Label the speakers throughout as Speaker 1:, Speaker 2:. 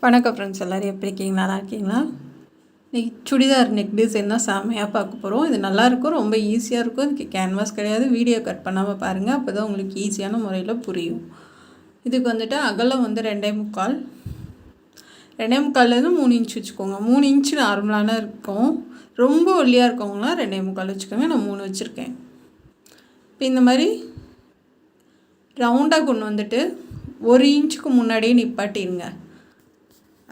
Speaker 1: வணக்கம் ஃப்ரெண்ட்ஸ், எல்லோரும் எப்படி இருக்கீங்க? நல்லா இருக்கீங்களா? இன்றைக்கி சுடிதார் நெக் டிசைன் தான் செம்மையாக பார்க்க போகிறோம். இது நல்லாயிருக்கும், ரொம்ப ஈஸியாக இருக்கும். இதுக்கு கேன்வாஸ் கிடையாது. வீடியோ கட் பண்ணாமல் பாருங்கள், அப்போ தான் உங்களுக்கு ஈஸியான முறையில் புரியும். இதுக்கு வந்துட்டு அகலம் வந்து 2.75, 2.75லேருந்து 3 இன்ச் வச்சுக்கோங்க. 3 இன்ச்சு நார்மலான இருக்கும். ரொம்ப ஒல்லியாக இருக்கவங்களாம் 2.75 வச்சுக்கோங்க. நான் 3 வச்சுருக்கேன். இப்போ இந்த மாதிரி ரவுண்டாக கொண்டு வந்துட்டு 1 இன்ச்சுக்கு முன்னாடியே நிப்பாட்டிடுங்க.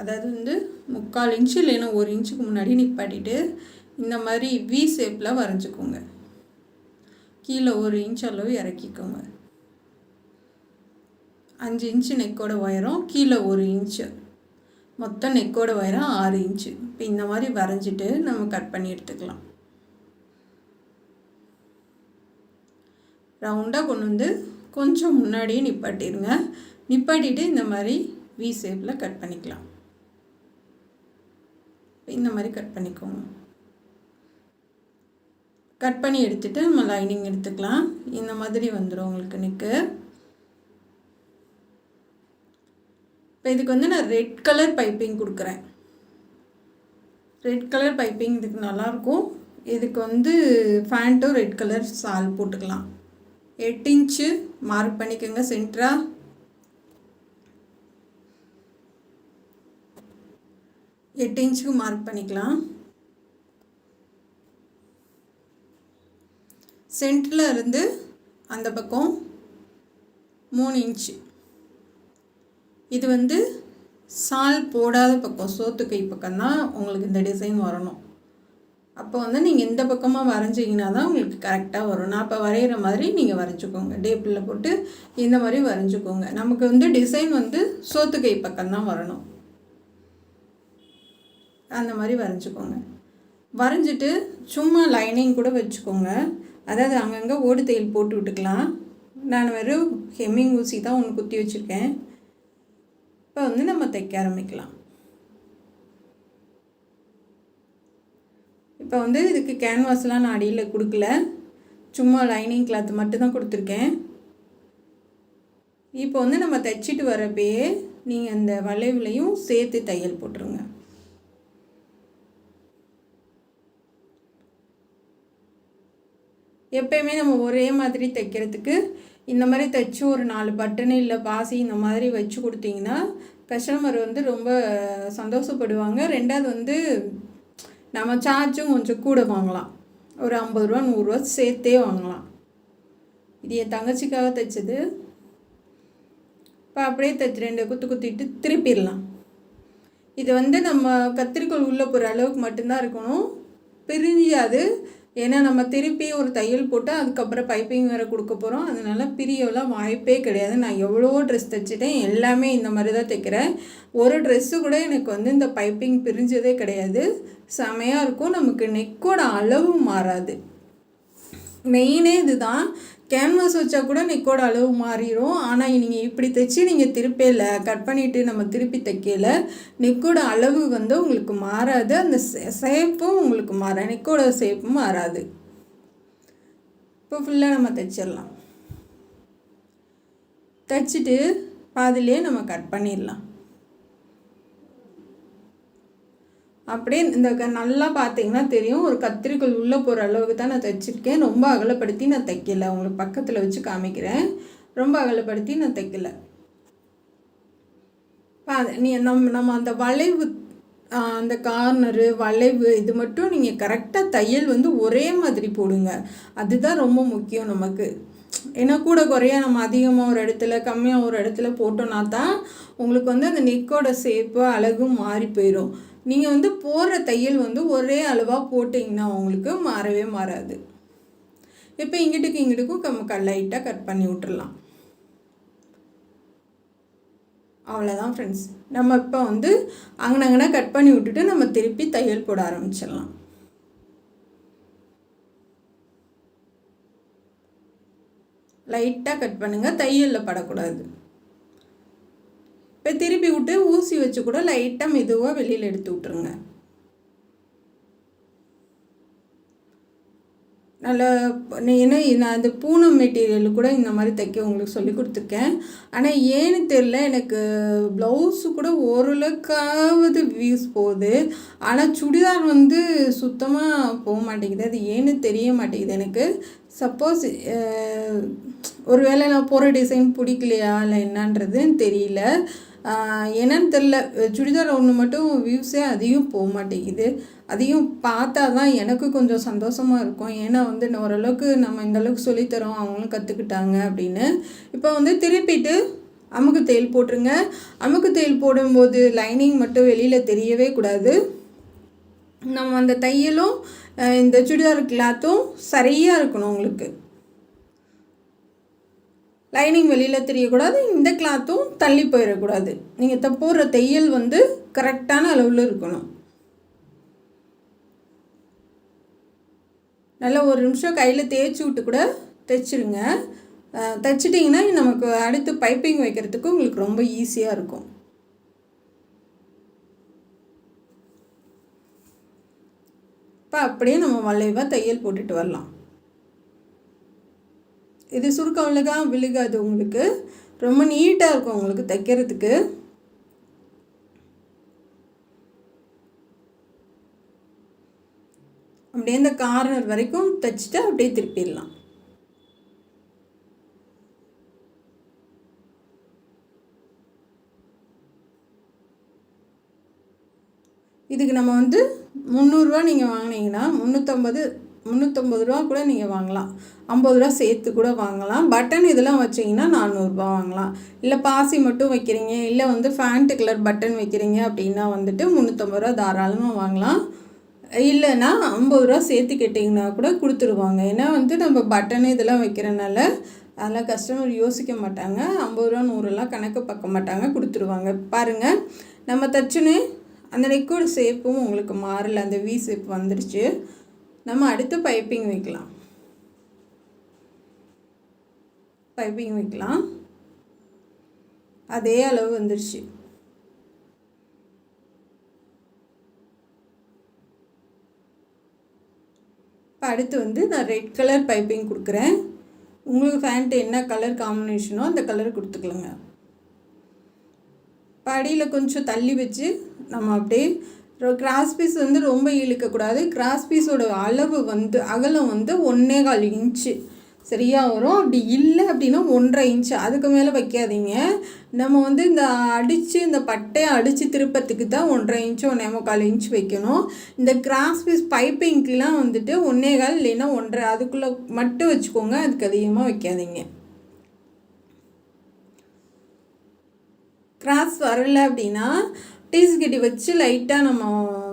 Speaker 1: அதாவது வந்து 3/4 இன்ச்சு இல்லைன்னா 1 இன்ச்சுக்கு முன்னாடி நிப்பாட்டிட்டு இந்த மாதிரி வி ஷேப்பில் வரைஞ்சிக்கோங்க. கீழே 1 இன்ச் அளவு இறக்கிக்கோங்க. 5 இன்ச்சு நெக்கோட உயரம், கீழே 1 இன்ச்சு, மொத்தம் நெக்கோட உயரம் 6 இன்ச்சு. இப்போ இந்த மாதிரி வரைஞ்சிட்டு நம்ம கட் பண்ணி எடுத்துக்கலாம். ரவுண்டாக கொண்டு வந்து கொஞ்சம் முன்னாடியே நிப்பாட்டிடுங்க. நிப்பாட்டிட்டு இந்த மாதிரி வி ஷேப்பில் கட் பண்ணிக்கலாம். இந்த மாதிரி கட் பண்ணிக்கோங்க. கட் பண்ணி எடுத்துகிட்டு நம்ம லைனிங் எடுத்துக்கலாம். இந்த மாதிரி வந்துடும் உங்களுக்கு நெக்கு. இப்போ இதுக்கு வந்து நான் ரெட் கலர் பைப்பிங் கொடுக்குறேன். ரெட் கலர் பைப்பிங் இதுக்கு நல்லாயிருக்கும். இதுக்கு வந்து ஃபேண்ட்டும் ரெட் கலர் சால் போட்டுக்கலாம். 8 இன்ச்சு மார்க் பண்ணிக்கோங்க. சென்டரா 8 இன்ச்சுக்கு மார்க் பண்ணிக்கலாம். சென்டரில் இருந்து அந்த பக்கம் 3 இன்ச்சு. இது வந்து சால் போடாத பக்கம், சோத்து கை பக்கம்தான் உங்களுக்கு இந்த டிசைன் வரணும். அப்போ வந்து நீங்கள் இந்த பக்கமாக வரைஞ்சிங்கன்னா தான் உங்களுக்கு கரெக்டாக வரும். நான் இப்போ வரைகிற மாதிரி நீங்கள் வரைஞ்சிக்கோங்க. டேப்பில் போட்டு இந்த மாதிரி வரைஞ்சிக்கோங்க. நமக்கு வந்து டிசைன் வந்து சோத்து கை பக்கம்தான் வரணும். அந்த மாதிரி வரைஞ்சிக்கோங்க. வரைஞ்சிட்டு சும்மா லைனிங் கூட வச்சுக்கோங்க. அதாவது அங்கங்கே ஓடு தையல் போட்டு விட்டுக்கலாம். நான் வெறும் ஹெம்மிங் ஊசி தான் ஒன்று குத்தி வச்சுருக்கேன். இப்போ வந்து நம்ம தைக்க ஆரம்பிக்கலாம். இப்போ வந்து இதுக்கு கேன்வாஸ்லாம் நான் அடியில் கொடுக்கல, சும்மா லைனிங் கிளாத் மட்டும்தான் கொடுத்துருக்கேன். இப்போ வந்து நம்ம தைச்சிட்டு வரப்பயே நீங்கள் அந்த வளைவுலையும் சேர்த்து தையல் போட்டுருங்க. எப்போயுமே நம்ம ஒரே மாதிரி தைக்கிறதுக்கு இந்த மாதிரி தைச்சி ஒரு 4 பட்டனு இல்லை பாசி இந்த மாதிரி வச்சு கொடுத்தீங்கன்னா கஸ்டமர் வந்து ரொம்ப சந்தோஷப்படுவாங்க. ரெண்டாவது வந்து நம்ம சார்ஜும் கொஞ்சம் கூட வாங்கலாம். ஒரு 50 ரூபா 100 ரூபா சேர்த்தே வாங்கலாம். இது என் தங்கச்சிக்காக தைச்சது. இப்போ அப்படியே தைச்சி 2 குத்து குத்திட்டு திருப்பிடலாம். இது வந்து நம்ம கத்திரிக்கோள் உள்ளே போகிற அளவுக்கு மட்டும்தான் இருக்கணும், பிரிஞ்சாது. ஏன்னா நம்ம திருப்பி ஒரு தையல் போட்டு அதுக்கப்புறம் பைப்பிங் வேறு கொடுக்க போகிறோம். அதனால் பிரியவெல்லாம் வாய்ப்பே கிடையாது. நான் எவ்வளோ ட்ரெஸ் தைச்சிட்டேன், எல்லாமே இந்த மாதிரி தான் தைக்கிறேன். ஒரு ட்ரெஸ்ஸு கூட எனக்கு வந்து இந்த பைப்பிங் பிரிஞ்சதே கிடையாது. செமையாக இருக்கும். நமக்கு நெக்கோட அளவு மாறாது. மெயினே இது தான். கேன்வாஸ் வச்சா கூட நெக்கோட அளவு மாறிடும். ஆனால் நீங்கள் இப்படி தைச்சி நீங்கள் திருப்பையில் கட் பண்ணிவிட்டு நம்ம திருப்பி தைக்கல, நெக்கோட அளவு வந்து உங்களுக்கு மாறாது. அந்த ஷேப்பும் உங்களுக்கு மாறாது, நெக்கோட ஷேப்பும் மாறாது. இப்போ ஃபுல்லாக நம்ம தைச்சிடலாம். தைச்சிட்டு பாதிலே நம்ம கட் பண்ணிடலாம். அப்படியே இந்த நல்லா பார்த்தீங்கன்னா தெரியும், ஒரு கத்திரிக்கோள் உள்ளே போகிற அளவுக்கு தான் நான் தைச்சிருக்கேன். ரொம்ப அகலப்படுத்தி நான் தைக்கல. உங்களுக்கு பக்கத்தில் வச்சு காமிக்கிறேன். ரொம்ப அகலப்படுத்தி நான் தைக்கல. நம்ம அந்த வளைவு, அந்த கார்னரு வளைவு இது மட்டும் நீங்கள் கரெக்டாக தையல் வந்து ஒரே மாதிரி போடுங்க. அதுதான் ரொம்ப முக்கியம் நமக்கு. ஏன்னா கூட குறையா நம்ம அதிகமாக ஒரு இடத்துல கம்மியாக ஒரு இடத்துல போட்டோன்னா தான் உங்களுக்கு வந்து அந்த நெக்கோட ஷேப்பு அழகும் மாறி போயிடும். நீங்கள் வந்து போடுற தையல் வந்து ஒரே அளவாக போட்டிங்கன்னா உங்களுக்கு மாறவே மாறாது. இப்போ இங்கிட்டுக்கும் நம்ம லைட்டாக கட் பண்ணி விட்டுறலாம். அவ்வளோதான் ஃப்ரெண்ட்ஸ். நம்ம இப்போ வந்து அங்கனங்கன்னா கட் பண்ணி விட்டுட்டு நம்ம திருப்பி தையல் போட ஆரம்பிச்சிடலாம். லைட்டாக கட் பண்ணுங்கள், தையலில் படக்கூடாது. இப்போ திருப்பி விட்டு ஊசி வச்சு கூட லைட்டாக மெதுவாக வெளியில் எடுத்து விட்ருங்க. நல்லா ஏன்னா நான் அந்த பூனம் மெட்டீரியல் கூட இந்த மாதிரி தைக்க உங்களுக்கு சொல்லி கொடுத்துருக்கேன். ஆனால் ஏன்னு தெரில, எனக்கு ப்ளவுஸு கூட ஓரளவுக்காவது வியூஸ் போகுது. ஆனால் சுடிதார் வந்து சுத்தமாக போக மாட்டேங்குது. அது ஏன்னு தெரிய மாட்டேங்குது எனக்கு. சப்போஸ் ஒரு வேளை நான் போகிற டிசைன் பிடிக்கலையா இல்லை என்னன்றது தெரியல. என்னன்னு தெரில, சுடிதார் ஒன்று மட்டும் வியூஸே அதிகம் போக மாட்டேங்குது. அதையும் பார்த்தா தான் எனக்கு கொஞ்சம் சந்தோஷமாக இருக்கும். ஏன்னா வந்து ஓரளவுக்கு நம்ம இந்தளவுக்கு சொல்லித்தரோம், அவங்களும் கற்றுக்கிட்டாங்க அப்படின்னு. இப்போ வந்து திருப்பிட்டு அமுக்கு தையல் போட்டுருங்க. அமுக்கு தையல் போடும்போது லைனிங் மட்டும் வெளியில் தெரியவே கூடாது. நம்ம அந்த தையலும் இந்த சுடிதார் கிளாத்தும் சரியாக இருக்கணும். உங்களுக்கு லைனிங் வெளியில் தெரியக்கூடாது, இந்த கிளாத்தும் தள்ளி போயிடக்கூடாது. நீங்கள் போடுற தையல் வந்து கரெக்டான அளவில் இருக்கணும். நல்லா ஒரு நிமிஷம் கையில் தேய்ச்சி விட்டு கூட தைச்சிருங்க. தைச்சிட்டிங்கன்னா நமக்கு அடுத்து பைப்பிங் வைக்கிறதுக்கு உங்களுக்கு ரொம்ப ஈஸியாக இருக்கும். இப்போ அப்படியே நம்ம வளைவாக தையல் போட்டுட்டு வரலாம். இது சுருக்கம் விழுகாது, உங்களுக்கு ரொம்ப நீட்டாக இருக்கும் உங்களுக்கு தைக்கிறதுக்கு. அப்படியே இந்த கார்னர் வரைக்கும் தைச்சிட்டு அப்படியே திருப்பிடலாம். இதுக்கு நம்ம வந்து 300 நீங்கள் வாங்கினீங்கன்னா 350 ரூபா கூட நீங்கள் வாங்கலாம். 50 ரூபா சேர்த்து கூட வாங்கலாம். பட்டன் இதெல்லாம் வச்சிங்கன்னா 400 வாங்கலாம். இல்லை பாசி மட்டும் வைக்கிறீங்க, இல்லை வந்து ஃபேண்ட் கலர் பட்டன் வைக்கிறீங்க அப்படின்னா வந்துட்டு 350 ரூபா தாராளமாக வாங்கலாம். இல்லைன்னா 50 ரூபா சேர்த்து கேட்டிங்கன்னா கூட கொடுத்துருவாங்க. ஏன்னா வந்து நம்ம பட்டன் இதெல்லாம் வைக்கிறனால அதெல்லாம் கஸ்டமர் யோசிக்க மாட்டாங்க. 50 ரூபா 100 கணக்கு பார்க்க மாட்டாங்க, கொடுத்துருவாங்க. பாருங்கள், நம்ம தச்சுன்னு அந்த நெக்கோட ஷேப்பும் உங்களுக்கு மாறல, அந்த வி ஷேப் வந்துடுச்சு. நம்ம அடுத்து பைப்பிங் வைக்கலாம். அதே அளவு வந்துடுச்சு. இப்போ அடுத்து வந்து நான் ரெட் கலர் பைப்பிங் கொடுக்குறேன். உங்களுக்கு ஃபேண்ட்டு என்ன கலர் காம்பினேஷனோ அந்த கலர் கொடுத்துக்கலங்க. படியில் கொஞ்சம் தள்ளி வச்சு நம்ம அப்படியே கிராஸ் பீஸ் வந்து ரொம்ப இழுக்கக்கூடாது. கிராஸ் பீஸோட அளவு வந்து அகலம் வந்து 1.25 இன்ச்சு சரியாக வரும். அப்படி இல்லை அப்படின்னா 1.5 இன்ச்சு, அதுக்கு மேலே வைக்காதீங்க. நம்ம வந்து இந்த பட்டையை அடித்து திருப்பத்துக்கு தான் 1.5 இன்ச்சு 1.25 இன்ச்சு வைக்கணும். இந்த கிராஸ் பீஸ் பைப்பிங்க்கெலாம் வந்துட்டு 1.25 இல்லைன்னா 1.5 அதுக்குள்ளே மட்டும் வச்சுக்கோங்க, அதுக்கு அதிகமாக வைக்காதீங்க. கிராஸ் வரலை அப்படின்னா டீஸ் கட்டி வச்சு லைட்டாக நம்ம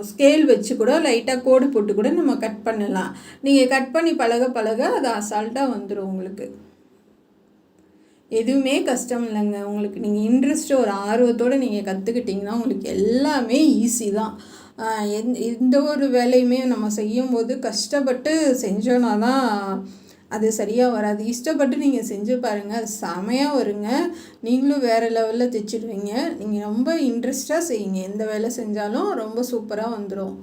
Speaker 1: ஸ்கேல் வச்சு கூட லைட்டாக கோடு போட்டு கூட நம்ம கட் பண்ணலாம். நீங்கள் கட் பண்ணி பழக அது அசால்ட்டாக வந்துடும். உங்களுக்கு எதுவுமே கஷ்டம் இல்லைங்க. உங்களுக்கு நீங்கள் இன்ட்ரெஸ்ட்டு ஒரு ஆர்வத்தோடு நீங்கள் கற்றுக்கிட்டிங்கன்னா உங்களுக்கு எல்லாமே ஈஸி தான். எந்த ஒரு வேலையுமே நம்ம செய்யும்போது கஷ்டப்பட்டு செஞ்சோன்னா தான் அது சரியாக வராது. இஷ்டப்பட்டு நீங்கள் செஞ்சு பாருங்கள், அது செமையாக வருங்க. நீங்களும் வேறு லெவலில் தைச்சிடுவீங்க. நீங்கள் ரொம்ப இன்ட்ரெஸ்ட்டாக செய்யுங்க, எந்த வேலை செஞ்சாலும் ரொம்ப சூப்பராக வந்துடும்.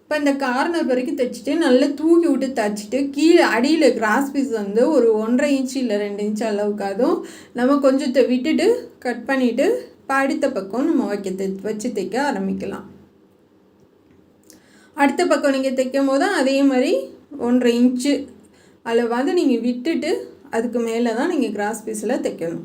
Speaker 1: இப்போ இந்த கார்னர் வரைக்கும் தைச்சிட்டு நல்லா தூக்கி விட்டு தைச்சிட்டு கீழே அடியில் கிராஸ் பீஸ் வந்து ஒரு 1.5 இன்ச்சு இல்லை 2 இன்ச்சு அளவுக்காதும் நம்ம கொஞ்சத்தை விட்டுட்டு கட் பண்ணிவிட்டு அடுத்த பக்கம் நம்ம வச்சு தைக்க ஆரம்பிக்கலாம். அடுத்த பக்கம் நீங்கள் தைக்கும் போது அதே மாதிரி 1.5 இன்ச்சு அளவாவது நீங்கள் விட்டுட்டு அதுக்கு மேலே தான் நீங்கள் கிராஸ் பீஸில் தைக்கணும்.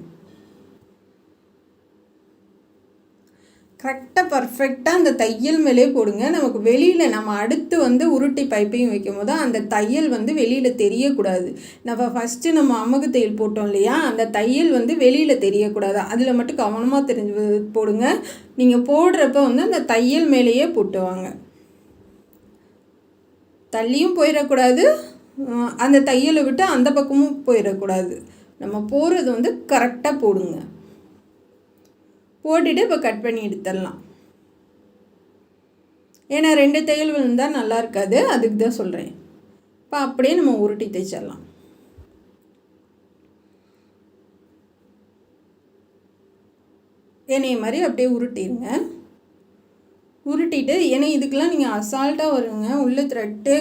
Speaker 1: கரெக்டாக பர்ஃபெக்டாக அந்த தையல் மேலே போடுங்க. நமக்கு வெளியில் நம்ம அடுத்து வந்து உருட்டி பைப்பையும் வைக்கும் போது அந்த தையல் வந்து வெளியில் தெரியக்கூடாது. ஃபஸ்ட்டு நம்ம அமுகு தையல் போட்டோம் இல்லையா, அந்த தையல் வந்து வெளியில் தெரியக்கூடாது. அதில் மட்டும் கவனமாக தெரிஞ்சு போடுங்க. நீங்கள் போடுறப்ப வந்து அந்த தையல் மேலேயே போட்டுவாங்க. தள்ளியும் போயிடக்கூடாது, அந்த தையலை விட்டு அந்த பக்கமும் போயிடக்கூடாது. நம்ம போகிறது வந்து கரெக்டாக போடுங்க. போட்டுட்டு இப்போ கட் பண்ணி எடுத்துடலாம். ஏன்னா 2 தையல் விழுந்தால் நல்லா இருக்காது, அதுக்கு தான் சொல்கிறேன். இப்போ அப்படியே நம்ம உருட்டி தைச்சிடலாம். என்னைய மாதிரி அப்படியே உருட்டிடுங்க. உருட்டிட்டு, ஏன்னா இதுக்கெல்லாம் நீங்கள் அசால்ட்டாக வருங்க, உள்ளே த்ரெட்டே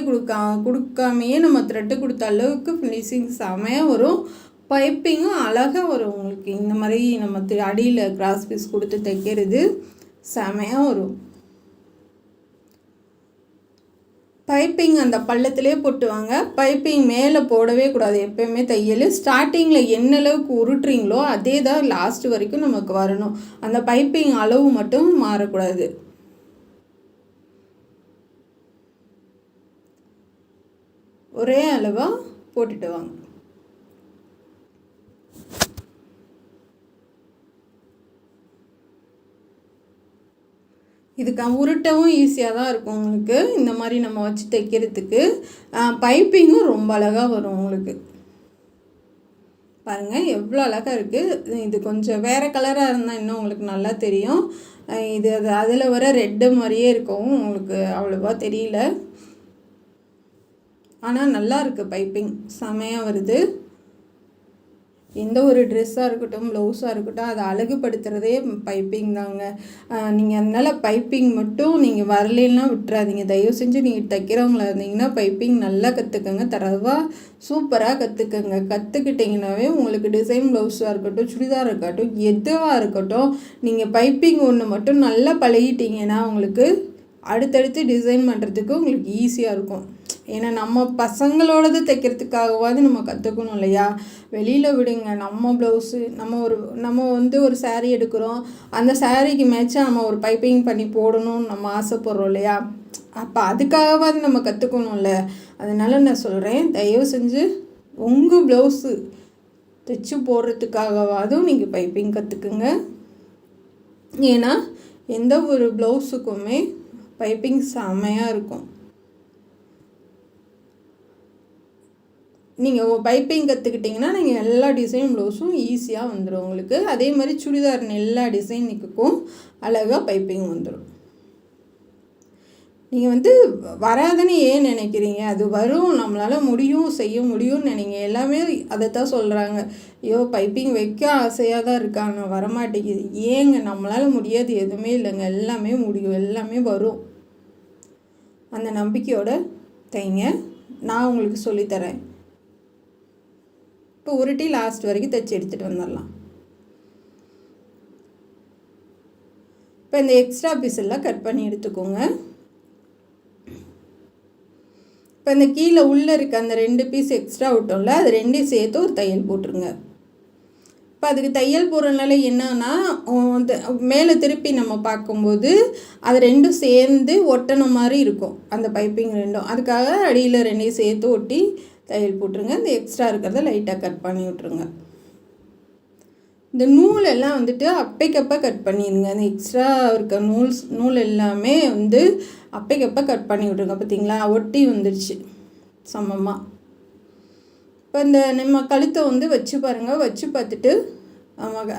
Speaker 1: கொடுக்காமையே நம்ம த்ரெட்டு கொடுத்த அளவுக்கு ஃபினிஷிங் செமையாக வரும். பைப்பிங்கும் அழகாக வரும் உங்களுக்கு. இந்த மாதிரி நம்ம அடியில் கிராஸ் பீஸ் கொடுத்து தைக்கிறது செமையாக வரும். பைப்பிங் அந்த பள்ளத்திலே போட்டுவாங்க. பைப்பிங் மேலே போடவே கூடாது எப்போயுமே. தையல் ஸ்டார்டிங்கில் என்ன அளவுக்கு உருட்டுறீங்களோ அதே தான் லாஸ்ட் வரைக்கும் நமக்கு வரணும். அந்த பைப்பிங் அளவு மட்டும் மாறக்கூடாது. ஒரே அளவாக போட்டுட்டு வாங்க. இதுக்கு உருட்டவும் ஈஸியாக தான் இருக்கும் உங்களுக்கு. இந்த மாதிரி நம்ம வச்சு தைக்கிறதுக்கு பைப்பிங்கும் ரொம்ப அழகாக வரும் உங்களுக்கு. பாருங்கள் எவ்வளோ அழகாக இருக்குது. இது கொஞ்சம் வேறு கலராக இருந்தால் இன்னும் உங்களுக்கு நல்லா தெரியும். இது அதில் வர ரெட்டு மாதிரியே இருக்கவும் உங்களுக்கு அவ்வளோவா தெரியல. ஆனால் நல்லா இருக்குது. பைப்பிங் செமையாக வருது. எந்த ஒரு ட்ரெஸ்ஸாக இருக்கட்டும், ப்ளவுஸாக இருக்கட்டும், அதை அழகுபடுத்துகிறதே பைப்பிங் தாங்க. நீங்கள் அதனால் பைப்பிங் மட்டும் நீங்கள் வரலன்னா விட்டுறாதீங்க. தயவு செஞ்சு நீங்கள் தைக்கிறவங்களா இருந்தீங்கன்னா பைப்பிங் நல்லா கற்றுக்கங்க. தரவாக சூப்பராக கற்றுக்கங்க. கற்றுக்கிட்டிங்கனாவே உங்களுக்கு டிசைன் ப்ளவுஸாக இருக்கட்டும், சுடிதார் இருக்கட்டும், எதுவாக இருக்கட்டும், நீங்கள் பைப்பிங் ஒன்று மட்டும் நல்லா பழகிட்டிங்கன்னா உங்களுக்கு அடுத்தடுத்து டிசைன் பண்ணுறதுக்கு உங்களுக்கு ஈஸியாக இருக்கும். ஏன்னா நம்ம பசங்களோடது தைக்கிறதுக்காகவாது நம்ம கற்றுக்கணும் இல்லையா? வெளியில் விடுங்க. நம்ம ப்ளவுஸு நம்ம ஒரு saree எடுக்கிறோம். அந்த சாரீக்கு மேட்சாக நம்ம ஒரு பைப்பிங் பண்ணி போடணும்னு நம்ம ஆசைப்படுறோம் இல்லையா? அப்போ அதுக்காகவாது நம்ம கற்றுக்கணும்ல. அதனால் நான் சொல்கிறேன், தயவு செஞ்சு உங்கள் ப்ளவுஸு தைச்சி போடுறதுக்காகவாதும் நீங்கள் பைப்பிங் கற்றுக்குங்க. ஏன்னா எந்த ஒரு ப்ளவுஸுக்குமே பைப்பிங் செம்மையாக இருக்கும். நீங்கள் பைப்பிங் கற்றுக்கிட்டிங்கன்னா நீங்கள் எல்லா டிசைன் ப்ளவுஸும் ஈஸியாக வந்துடும் உங்களுக்கு. அதே மாதிரி சுடிதார் எல்லா டிசைனுக்கும் அழகாக பைப்பிங் வந்துடும். நீங்கள் வராதுன்னு ஏன் நினைக்கிறீங்க? அது வரும், நம்மளால் முடியும், செய்ய முடியும்னு நினைங்க. எல்லாமே அதை தான் சொல்கிறாங்க. ஐயோ பைப்பிங் வைக்க ஆசையாக தான் இருக்காங்க, வரமாட்டேங்குது. ஏங்க நம்மளால் முடியாது எதுவுமே இல்லைங்க. எல்லாமே முடியும், எல்லாமே வரும். அந்த நம்பிக்கையோடு தைங்க. நான் உங்களுக்கு சொல்லித்தரேன். இப்போ உருட்டி லாஸ்ட் வரைக்கும் தைச்சி எடுத்துகிட்டு வந்துடலாம். இப்போ இந்த எக்ஸ்ட்ரா பீஸ் எல்லாம் கட் பண்ணி எடுத்துக்கோங்க. இப்போ இந்த கீழே உள்ளே இருக்க அந்த 2 பீஸ் எக்ஸ்ட்ரா விட்டோம்ல, அது 2 சேர்த்து ஒரு தையல் போட்டுருங்க. இப்போ அதுக்கு தையல் போடுறதுனால என்னன்னா, மேலே திருப்பி நம்ம பார்க்கும்போது அது 2 சேர்ந்து ஒட்டின மாதிரி இருக்கும், அந்த பைப்பிங் 2. அதுக்காக அடியில் 2 சேர்த்து ஒட்டி தையல் போட்டுருங்க. இந்த எக்ஸ்ட்ரா இருக்கிறத லைட்டாக கட் பண்ணி விட்ருங்க. இந்த நூலெல்லாம் அப்பைக்கப்போ கட் பண்ணிடுங்க. அந்த எக்ஸ்ட்ரா இருக்க நூல் எல்லாமே அப்பைக்கப்போ கட் பண்ணி விட்ருங்க. பார்த்தீங்களா, ஒட்டி வந்துடுச்சு சமமாக. இப்போ இந்த நம்ம கழுத்தை வச்சு பாருங்கள். வச்சு பார்த்துட்டு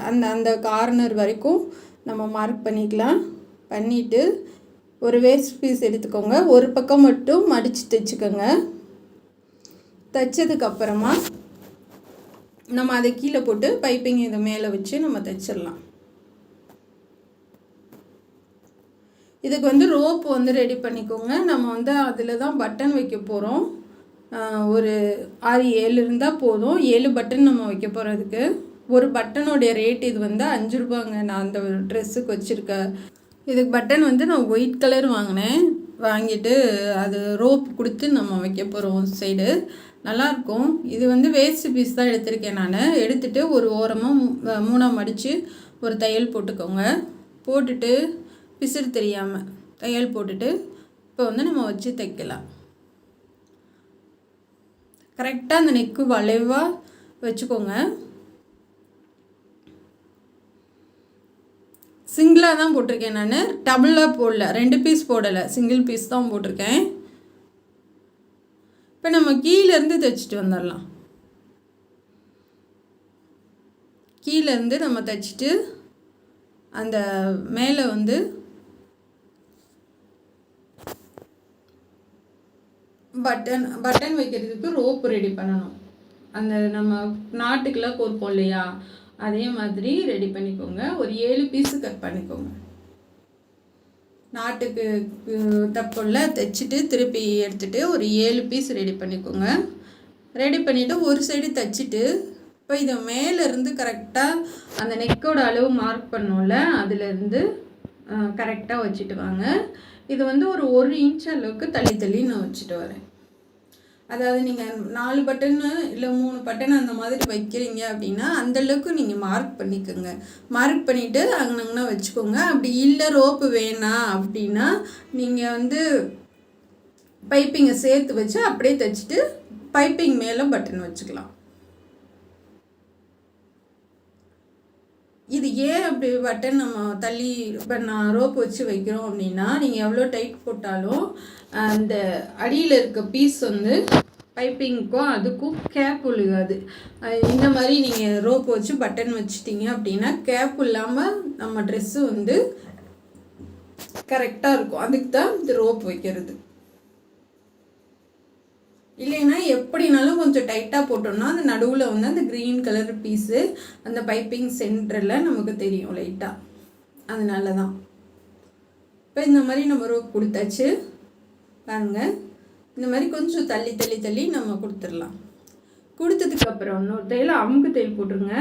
Speaker 1: அந்த அந்த கார்னர் வரைக்கும் நம்ம மார்க் பண்ணிக்கலாம். பண்ணிவிட்டு ஒரு வேஸ்ட் பீஸ் எடுத்துக்கோங்க. ஒரு பக்கம் மட்டும் மடித்து தைச்சிக்கோங்க. தைச்சதுக்கப்புறமா நம்ம அதை கீழே போட்டு பைப்பிங் இதை மேலே வச்சு நம்ம தைச்சிடலாம். இதுக்கு ரோப்பு ரெடி பண்ணிக்கோங்க. நம்ம அதில் தான் பட்டன் வைக்க போகிறோம். ஒரு 6-7 இருந்தால் போதும். 7 பட்டன் நம்ம வைக்க போகிறதுக்கு. ஒரு பட்டனுடைய ரேட் இது 5 ரூபாங்க. நான் அந்த ட்ரெஸ்ஸுக்கு வச்சுருக்கேன். இதுக்கு பட்டன் நான் ஒயிட் கலர் வாங்கினேன். வாங்கிட்டு அது ரோப் கொடுத்து நம்ம வைக்க போகிறோம் சைடு. நல்லாயிருக்கும். இது வேஸ்ட் பீஸ் தான் எடுத்திருக்கேன் நான். எடுத்துகிட்டு ஒரு ஓரமாக 3ஆக மடித்து ஒரு தையல் போட்டுக்கோங்க. போட்டுட்டு பிசுறு தெரியாமல் தையல் போட்டுட்டு இப்போ நம்ம வச்சு தைக்கலாம். கரெக்டாக அந்த நெக்கு வளைவாக வச்சுக்கோங்க. சிங்கிளாக தான் போட்டிருக்கேன் நான், டபுளாக போடல. 2 பீஸ் போடலை, சிங்கிள் பீஸ் தான் போட்டிருக்கேன். இப்போ நம்ம கீழேருந்து தைச்சிட்டு வந்துடலாம். கீழேருந்து நம்ம தைச்சிட்டு அந்த மேலே பட்டன் வைக்கிறதுக்கு ரோப்பு ரெடி பண்ணணும். அந்த நம்ம நாட்டுக்கெல்லாம் கோர்ப்போம் இல்லையா, அதே மாதிரி ரெடி பண்ணிக்கோங்க. ஒரு 7 பீஸு கட் பண்ணிக்கோங்க. நாட்டுக்கு தப்புள்ள தைச்சிட்டு திருப்பி எடுத்துகிட்டு ஒரு 7 பீஸ் ரெடி பண்ணிக்கோங்க. ரெடி பண்ணிவிட்டு ஒரு சைடு தைச்சிட்டு இப்போ இதை மேலேருந்து கரெக்டாக அந்த நெக்கோட அளவு மார்க் பண்ணோம்ல, அதுலேருந்து கரெக்டாக வச்சுட்டு வாங்க. இது வந்து ஒரு 1 இன்ச் அளவுக்கு தள்ளி தள்ளி நான் வச்சுட்டு வரேன். அதாவது நீங்கள் 4 பட்டன்னு இல்லை 3 பட்டன் அந்த மாதிரி வைக்கிறீங்க அப்படின்னா அந்தளவுக்கு நீங்கள் மார்க் பண்ணிக்கோங்க. மார்க் பண்ணிவிட்டு அங்கங்கன்னா வச்சுக்கோங்க. அப்படி இல்லை ரோப்பு வேணாம் அப்படின்னா நீங்கள் வந்து பைப்பிங்கை சேர்த்து வச்சு அப்படியே தைச்சிட்டு பைப்பிங் மேலே பட்டன் வச்சுக்கலாம். இது ஏன் அப்படி பட்டன் நம்ம தள்ளி இப்போ நான் ரோப் வச்சு வைக்கிறோம் அப்படின்னா, நீங்கள் எவ்வளோ டைட் போட்டாலும் அந்த அடியில் இருக்க பீஸ் வந்து பைப்பிங்க்கும் அதுக்கும் கேப் விழுகாது. இந்த மாதிரி நீங்கள் ரோப் வச்சு பட்டன் வச்சுட்டிங்க அப்படின்னா கேப் இல்லாமல் நம்ம ட்ரெஸ்ஸு வந்து கரெக்டாக இருக்கும். அதுக்கு தான் இந்த ரோப் வைக்கிறது. இல்லைன்னா எப்படினாலும் கொஞ்சம் டைட்டாக போட்டோம்னா அந்த நடுவில் வந்து அந்த க்ரீன் கலர் பீஸு அந்த பைப்பிங் சென்டரில் நமக்கு தெரியும் லைட்டாக. அதனால தான் இப்போ இந்த மாதிரி நம்ம ரோப் கொடுத்தாச்சு பாருங்கள். இந்த மாதிரி கொஞ்சம் தள்ளி தள்ளி தள்ளி நம்ம கொடுத்துடலாம். கொடுத்ததுக்கப்புறம் இன்னொரு தையல் அமுக்கு தையல் போட்டுருங்க.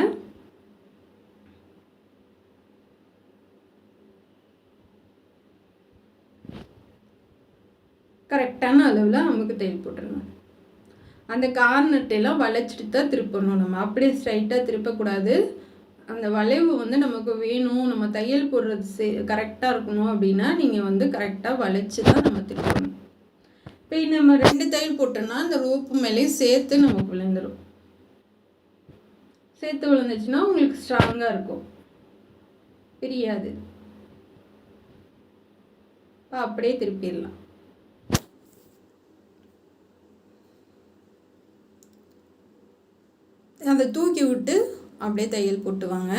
Speaker 1: கரெக்டான அளவில் அமுக்கு தையல் போட்டுருங்க. அந்த கார்னர்ட்டெல்லாம் வளைச்சிட்டு தான் திருப்பணும். நம்ம அப்படியே ஸ்ட்ரைட்டாக திருப்பக்கூடாது. அந்த வளைவு வந்து நமக்கு வேணும், நம்ம தையல் போடுறது கரெக்டாக இருக்கணும் அப்படின்னா நீங்கள் வந்து கரெக்டாக வளைச்சி தான் நம்ம திருப்பணும். இப்போ நம்ம 2 தையல் போட்டோம்னா அந்த ரோப்பு மேலே சேர்த்து நமக்கு விழுந்துடும். சேர்த்து விழுந்துச்சுன்னா உங்களுக்கு ஸ்ட்ராங்காக இருக்கும், பிரியாது. அப்படியே திருப்பிடலாம். அதை தூக்கி விட்டு அப்படியே தையல் போட்டுவாங்க.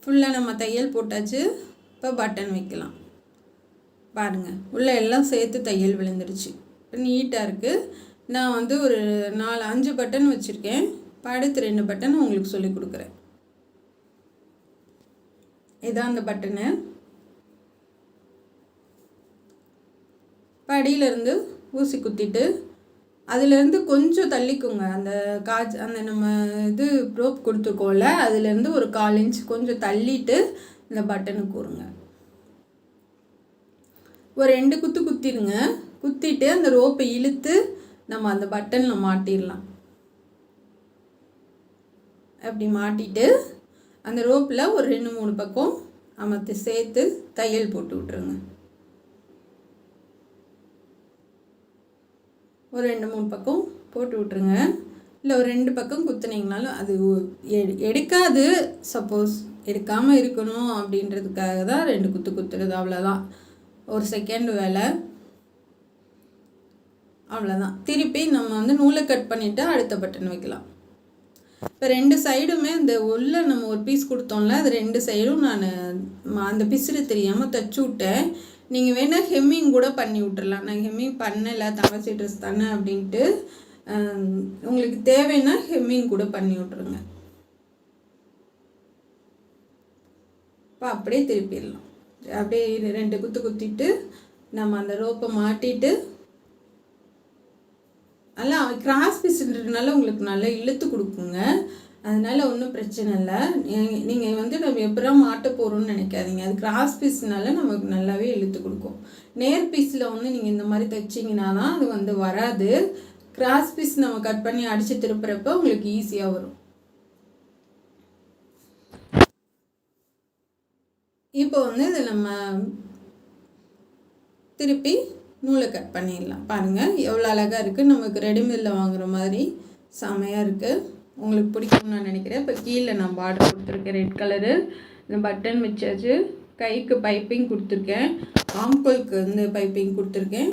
Speaker 1: ஃபுல்லாக நம்ம தையல் போட்டாச்சு. இப்போ பட்டன் வைக்கலாம். பாருங்கள், உள்ளே எல்லாம் சேர்த்து தையல் விழுந்துருச்சு. இப்போ நீட்டாக இருக்குது. நான் வந்து ஒரு 4-5 பட்டன் வச்சுருக்கேன். அடுத்து 2 பட்டன் உங்களுக்கு சொல்லி கொடுக்குறேன். இதான் அந்த பட்டனு. படியிலேருந்து ஊசி குத்திட்டு அதுலேருந்து கொஞ்சம் தள்ளிக்குங்க. அந்த நம்ம இது ரோப் கொடுத்துருக்கோம்ல, அதுலேருந்து ஒரு 1/4 இன்ச் கொஞ்சம் தள்ளிட்டு இந்த பட்டனுக்கு கூறுங்க. ஒரு 2 குத்து குத்திடுங்க. குத்திட்டு அந்த ரோப்பை இழுத்து நம்ம அந்த பட்டனில் மாட்டிடலாம். அப்படி மாட்டிட்டு அந்த ரோப்பில் ஒரு 2-3 பக்கம் அமர்த்தி சேர்த்து தையல் போட்டு விட்ருங்க. ஒரு 2-3 பக்கம் போட்டு விட்ருங்க. இல்லை ஒரு 2 பக்கம் குத்துனீங்கனாலும் அது எடுக்காது. சப்போஸ் எடுக்காமல் இருக்கணும் அப்படின்றதுக்காக தான் 2 குத்து குத்துறது. அவ்வளோதான், ஒரு செகண்ட் வேலை, அவ்வளோதான். திருப்பி நம்ம வந்து நூலை கட் பண்ணிவிட்டு அடுத்த பட்டன் வைக்கலாம். இப்போ 2 சைடுமே இந்த உள்ள நம்ம ஒரு பீஸ் கொடுத்தோம்ல, அது 2 சைடும் நான் அந்த பிசுறு தெரியாமல் தைச்சி விட்டேன். நீங்கள் வேணால் ஹெம்மிங் கூட பண்ணி விட்டுறலாம். நான் ஹெம்மிங் பண்ணலை, தங்கச்சி ட்ரெஸ் தானே அப்படின்ட்டு. உங்களுக்கு தேவைன்னா ஹெம்மிங் கூட பண்ணி விட்ருங்க. இப்போ அப்படியே திருப்பிடலாம். அப்படியே 2 குத்து குத்திட்டு நம்ம அந்த ரோப்பை மாட்டிட்டு நல்லா கிராஸ் பீஸ்ன்றதுனால உங்களுக்கு நல்லா இழுத்து கொடுக்குங்க. அதனால் ஒன்றும் பிரச்சனை இல்லை. நீங்கள் வந்து நம்ம எப்படா மாட்ட போகிறோம்னு நினைக்காதீங்க. அது கிராஸ் பீஸ்னால நமக்கு நல்லாவே இழுத்து கொடுக்கும். நேர் பீஸில் வந்து நீங்கள் இந்த மாதிரி தைச்சிங்கன்னா தான் அது வந்து வராது. கிராஸ் பீஸ் நம்ம கட் பண்ணி அடித்து திருப்புறப்ப உங்களுக்கு ஈஸியாக வரும். இப்போ வந்து இதை நம்ம திருப்பி நூலை கட் பண்ணிடலாம். பாருங்கள் எவ்வளோ அழகாக இருக்குது. நமக்கு ரெடிமேடில் வாங்குகிற மாதிரி செமையாக இருக்குது. உங்களுக்கு பிடிக்கும்னு நான் நினைக்கிறேன். இப்போ கீழே நான் பார்டர் கொடுத்துருக்கேன் ரெட் கலரு. இந்த பட்டன் வச்சாச்சு. கைக்கு பைப்பிங் கொடுத்துருக்கேன். ஆம்கோலுக்கு வந்து பைப்பிங் கொடுத்துருக்கேன்.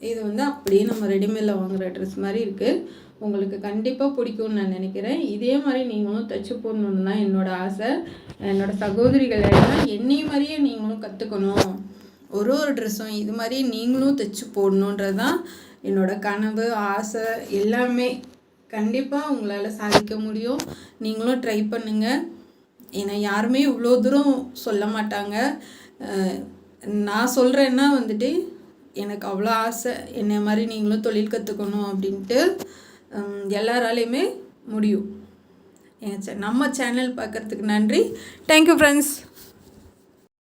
Speaker 1: இது வந்து அப்படியே நம்ம ரெடிமேடில் வாங்குகிற ட்ரெஸ் மாதிரி இருக்குது. உங்களுக்கு கண்டிப்பாக பிடிக்கும்னு நான் நினைக்கிறேன். இதே மாதிரி நீங்களும் தைச்சி போடணுன்னு தான் என்னோடய ஆசை. என்னோடய சகோதரிகள் எல்லாம் என்னை மாதிரியே நீங்களும் கற்றுக்கணும், ஒரு ட்ரெஸ்ஸும் இது மாதிரி நீங்களும் தைச்சி போடணுன்றது தான் என்னோடய கனவு, ஆசை எல்லாமே. கண்டிப்பாக உங்களால் சாதிக்க முடியும். நீங்களும் ட்ரை பண்ணுங்கள். ஏன்னா யாருமே இவ்வளோ தூரம் சொல்ல மாட்டாங்க. நான் சொல்கிறேன்னா வந்துட்டு எனக்கு அவ்வளோ ஆசை, என்னை மாதிரி நீங்களும் தொழில் கற்றுக்கணும் அப்படின்ட்டு. எல்லாராலையுமே முடியும். நம்ம சேனல் பார்க்குறதுக்கு நன்றி. Thank you friends.